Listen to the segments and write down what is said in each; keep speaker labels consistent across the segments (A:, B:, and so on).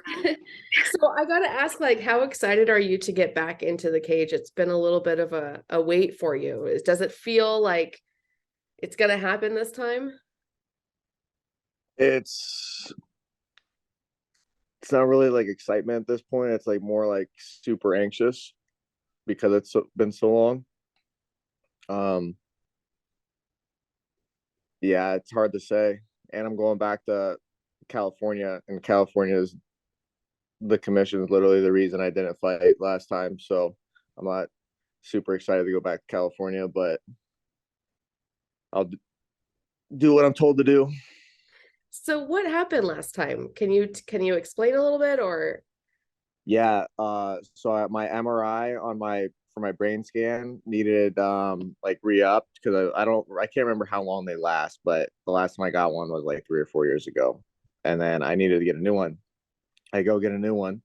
A: So I gotta ask, like, how excited are you to get back into the cage? It's been a little bit of a wait for you. Does it feel like it's gonna happen this time?
B: It's it's not really like excitement at this point. It's like more like super anxious because been so long. Um, yeah, it's hard to say. And I'm going back to California, and California is the commission is literally the reason I didn't fight last time. So I'm not super excited to go back to California, but I'll do what I'm told to do.
A: So what happened last time? Can you explain a little bit or
B: Yeah. So my MRI on my for my brain scan needed like re-upped because I can't remember how long they last, but the last time I got one was like 3 or 4 years ago, and then I needed to get a new one. I go get a new one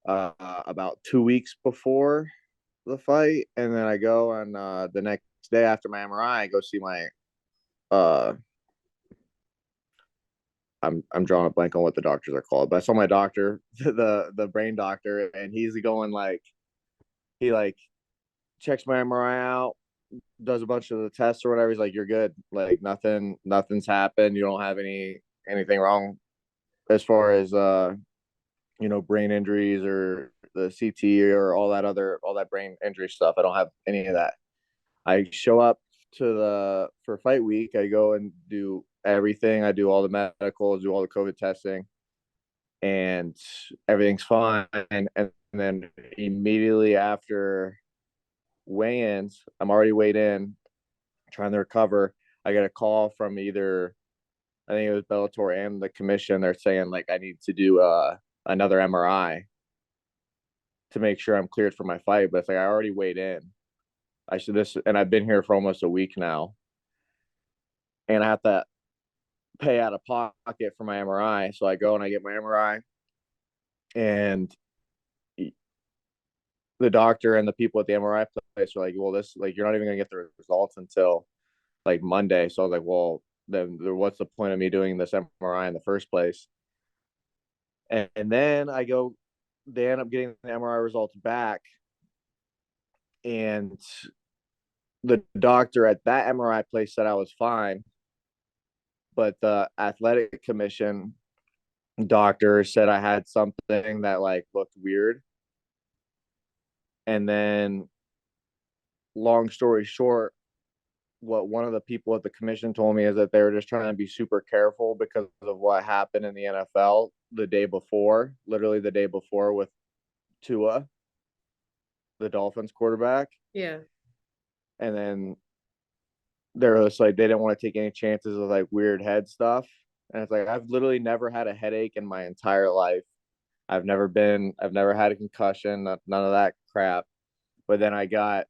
B: about 2 weeks before the fight, and then I go on the next day after my MRI, I go see my uh I'm drawing a blank on what the doctors are called, but I saw my doctor, the brain doctor, and he's going like he like checks my MRI out, does a bunch of the tests or whatever. He's like, "You're good. Like nothing's happened. You don't have anything wrong as far as brain injuries or the CT or all that brain injury stuff. I don't have any of that." I show up to the for fight week. I go and do everything. I do all the medicals, do all the COVID testing, and everything's fine. And then immediately after weigh-ins, I'm already weighed in, trying to recover. I get a call from either I think it was Bellator and the commission. They're saying like I need to do another MRI to make sure I'm cleared for my fight. But it's like I already weighed in. I should this and I've been here for almost a week now, and I have to pay out of pocket for my MRI. So I go and I get my MRI, and the doctor and the people at the MRI place are like, "Well, this like you're not even gonna get the results until like Monday." So I was like, "Well, then what's the point of me doing this MRI in the first place?" And then they end up getting the MRI results back, and the doctor at that MRI place said I was fine, but the athletic commission doctor said I had something that like looked weird. And then, long story short, what one of the people at the commission told me is that they were just trying to be super careful because of what happened in the NFL the day before, literally the day before with Tua, the Dolphins quarterback.
A: yeah.
B: And then they're just like, they didn't want to take any chances of like weird head stuff. And it's like, I've literally never had a headache in my entire life. I've never had a concussion, none of that crap. But then I guess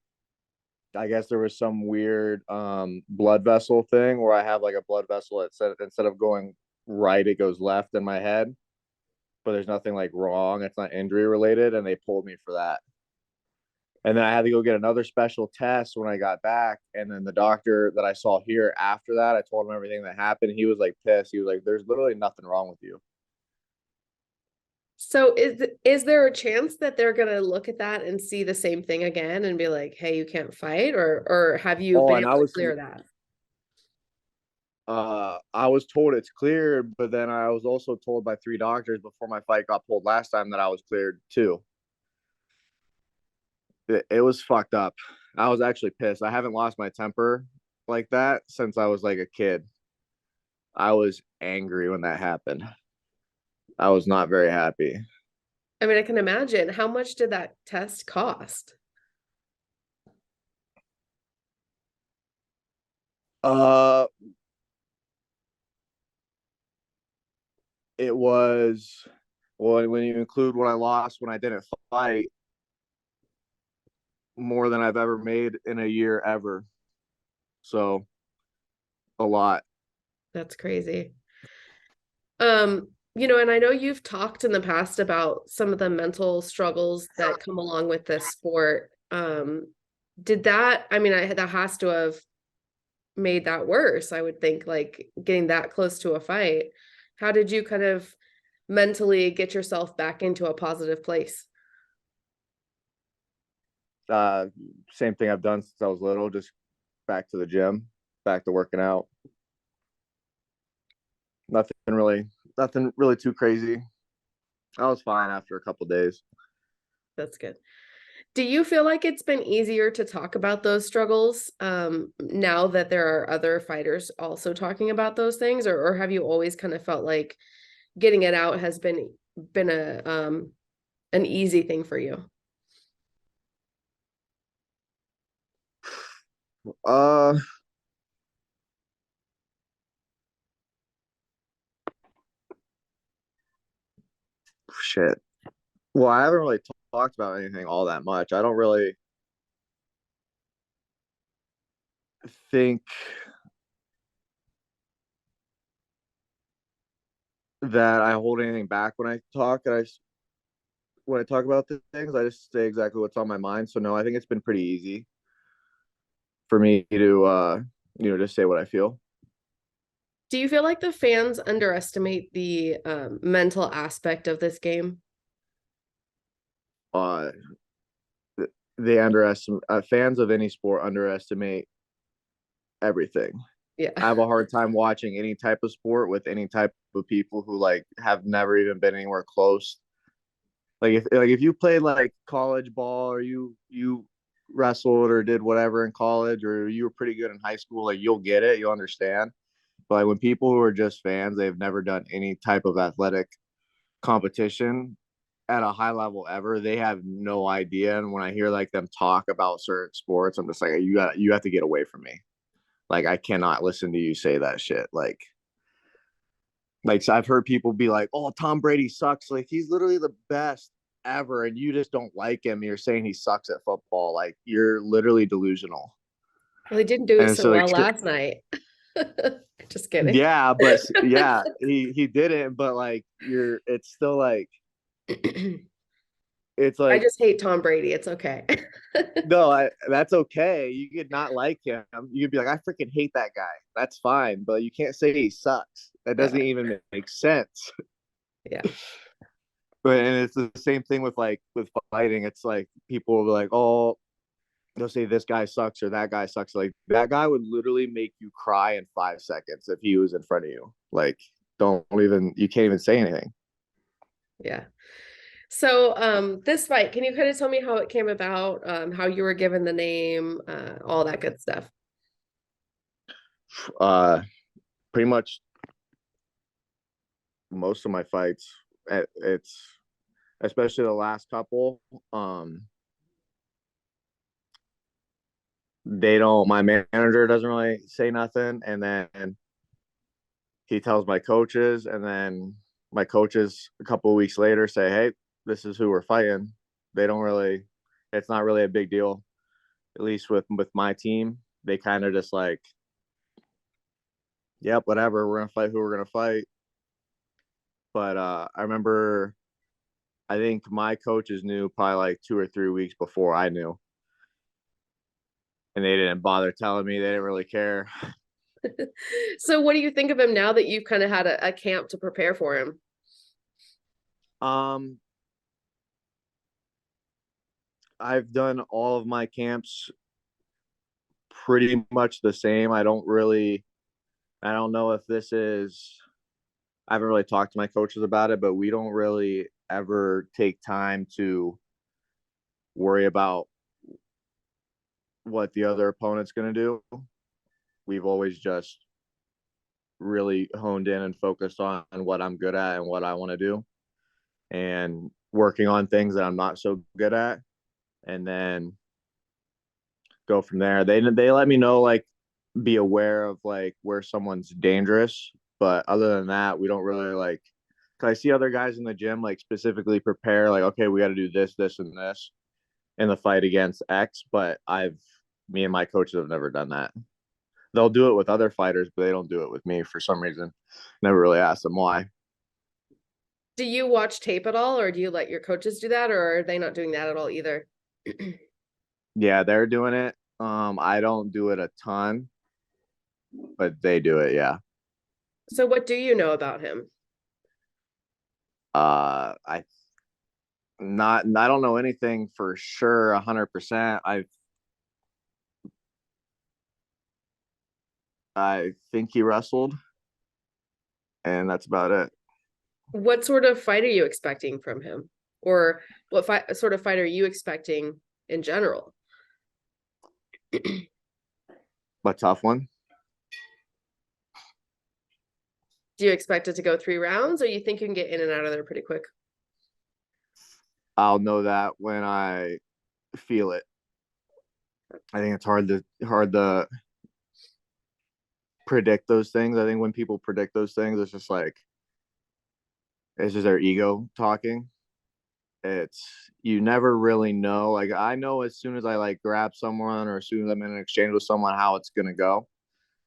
B: there was some weird blood vessel thing where I have like a blood vessel that said instead of going right, it goes left in my head. But there's nothing like wrong. It's not injury related, and they pulled me for that. And then I had to go get another special test when I got back. And then the doctor that I saw here after that, I told him everything that happened. He was like pissed. He was like, "There's literally nothing wrong with you."
A: So is there a chance that they're gonna look at that and see the same thing again and be like, hey, you can't fight, or have you
B: Oh,
A: been
B: and
A: able to clear that?
B: I was told it's cleared, but then I was also told by three doctors before my fight got pulled last time that I was cleared too. It was fucked up. I was actually pissed. I haven't lost my temper like that since I was like a kid. I was angry when that happened. I was not very happy.
A: I mean, I can imagine. How much did that test cost?
B: Uh, it was well when you include what I lost when I didn't fight, more than I've ever made in a year ever. So a lot.
A: That's crazy. And I know you've talked in the past about some of the mental struggles that come along with this sport. Did that, I mean, that has to have made that worse, I would think, like getting that close to a fight. How did you kind of mentally get yourself back into a positive place?
B: Uh, Same thing I've done since I was little, just back to the gym, back to working out. Nothing really, nothing really too crazy. I was fine after a couple days.
A: That's good. Do you feel like it's been easier to talk about those struggles now that there are other fighters also talking about those things, or have you always kind of felt like getting it out has been a an easy thing for you?
B: Uh, Shit. Well, I haven't really talked about anything all that much. I don't really think that I hold anything back when I talk. When I talk about the things, I just say exactly what's on my mind. So no, I think it's been pretty easy for me to just say what I feel.
A: Do you feel like the fans underestimate the mental aspect of this game?
B: Uh, they underestimate fans of any sport underestimate everything.
A: Yeah.
B: I have a hard time watching any type of sport with any type of people who like have never even been anywhere close. Like if you played like college ball or you wrestled or did whatever in college or you were pretty good in high school, like you'll get it, you'll understand. But like when people who are just fans, they've never done any type of athletic competition at a high level ever, they have no idea. And when I hear like them talk about certain sports, I'm just like, you have to get away from me. Like I cannot listen to you say that shit. Like so I've heard people be like, "Oh, Tom Brady sucks." Like he's literally the best ever, and you just don't like him. You're saying he sucks at football. Like you're literally delusional.
A: Well, he didn't do it
B: And
A: so
B: so, like,
A: well last night. Just kidding.
B: yeah, but yeah, he did it. But like, it's still like, it's
A: I
B: like,
A: just hate Tom Brady. It's okay.
B: no, that's okay. You could not like him. You could be like, I freaking hate that guy. That's fine, but you can't say he sucks. That doesn't
A: Yeah.
B: even make sense.
A: Yeah.
B: But and it's the same thing with like with fighting. It's like people will be like, oh, they'll say this guy sucks or that guy sucks. Like that guy would literally make you cry in 5 seconds if he was in front of you. Like, don't even you can't even say anything.
A: Yeah. So, this fight, can you kind of tell me how it came about, how you were given the name, all that good stuff?
B: Uh, Pretty much most of my fights, it's especially the last couple. They don't. My manager doesn't really say nothing, and then he tells my coaches, and then my coaches a couple of weeks later say, "Hey, this is who we're fighting." They don't really. It's not really a big deal, at least with my team. They kind of just like, "Yep, whatever. We're gonna fight who we're gonna fight." But I remember, I think my coaches knew probably like 2 or 3 weeks before I knew, and they didn't bother telling me. They didn't really care.
A: So, what do you think of him now that you've kind of had a camp to prepare for him?
B: Um, I've done all of my camps pretty much the same. I don't know if this is, I haven't really talked to my coaches about it, but we don't really ever take time to worry about what the other opponent's going to do. We've always just really honed in and focused on what I'm good at and what I want to do and working on things that I'm not so good at. And then go from there. They let me know like be aware of like where someone's dangerous, but other than that, we don't really like. Cause I see other guys in the gym like specifically prepare like, okay, we got to do this, this, and this in the fight against X. But me and my coaches have never done that. They'll do it with other fighters, but they don't do it with me for some reason. Never really asked them why.
A: Do you watch tape at all, or do you let your coaches do that, or are they not doing that at all either?
B: Yeah, they're doing it. I don't do it a ton, but they do it. Yeah.
A: So, what do you know about him?
B: I I don't know anything for sure 100%. I think he wrestled, and that's about it.
A: What sort of fight are you expecting from him? Or what sort of fight are you expecting in general?
B: But tough one.
A: Do you expect it to go 3 rounds, or you think you can get in and out of there pretty quick?
B: I'll know that when I feel it. I think it's hard to predict those things. I think when people predict those things, it's just like it's just their ego talking. It's you never really know. Like I know as soon as I like grab someone or as soon as I'm in an exchange with someone how it's gonna go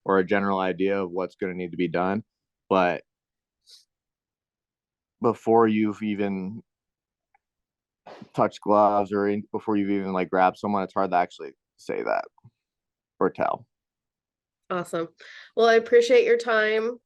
B: or a general idea of what's gonna need to be done. But before you've even touched gloves or before you've even like grabbed someone, it's hard to actually say that or tell.
A: Awesome. Well, I appreciate your time.